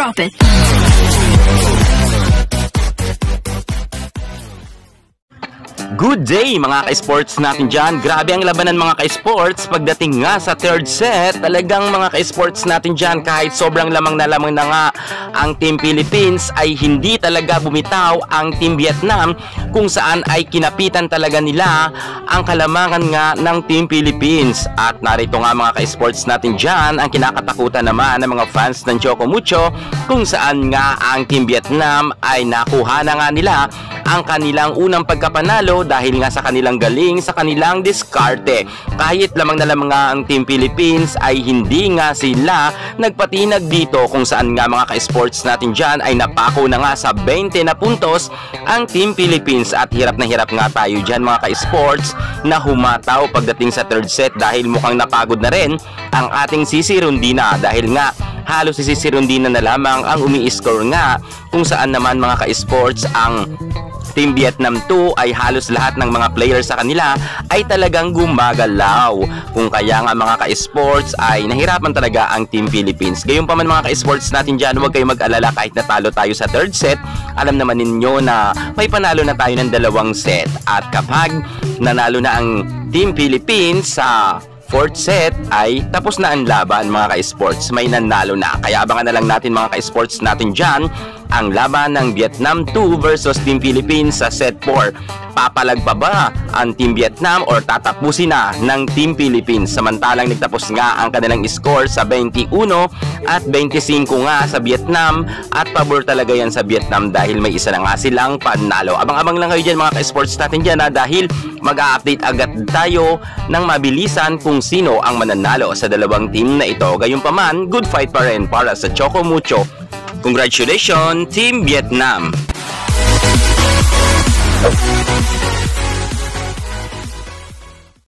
Drop it. Good day mga ka-sports natin dyan. Grabe ang labanan mga ka-sports. Pagdating nga sa third set, talagang mga ka-sports natin dyan, kahit sobrang lamang na nga ang Team Philippines, ay hindi talaga bumitaw ang Team Vietnam, kung saan ay kinapitan talaga nila ang kalamangan nga ng Team Philippines. At narito nga mga ka-sports natin dyan, ang kinakatakutan naman ng mga fans ng Choco Mucho, kung saan nga ang Team Vietnam ay nakuha na nga nila ang kanilang unang pagkapanalo dahil nga sa kanilang galing, sa kanilang diskarte. Kahit lamang na lamang nga ang Team Philippines, ay hindi nga sila nagpatinag dito, kung saan nga mga ka-sports natin dyan ay napako na nga sa 20 na puntos ang Team Philippines. At hirap na hirap nga tayo dyan mga ka-sports na humataw pagdating sa third set, dahil mukhang napagod na rin ang ating Sisi Rondina, dahil nga halos si Sisi Rondina na lamang ang umi-score nga, kung saan naman mga ka-sports ang Team Vietnam 2 ay halos lahat ng mga players sa kanila ay talagang gumagalaw. Kung kaya nga mga ka-sports ay nahirapan talaga ang Team Philippines. Gayunpaman mga ka-sports natin dyan, huwag kayong mag-alala kahit natalo tayo sa third set. Alam naman ninyo na may panalo na tayo ng 2 set. At kapag nanalo na ang Team Philippines sa fourth set, ay tapos na ang laban mga ka-sports, may nanalo na. Kaya abangan na lang natin mga ka-sports natin dyan ang laban ng Vietnam 2 versus Team Philippines sa set 4. Papalag pa ba ang Team Vietnam or tatapusin na ng Team Philippines? Samantalang nagtapos nga ang kanilang score sa 21 at 25 nga sa Vietnam, at pabor talaga yan sa Vietnam dahil may isa na nga silang panalo. Abang-abang lang kayo dyan mga ka-sports natin dyan, dahil mag-a-update agad tayo ng mabilisan kung sino ang mananalo sa dalawang team na ito. Gayunpaman, good fight pa rin para sa Choco Mucho. Congratulations, Team Vietnam!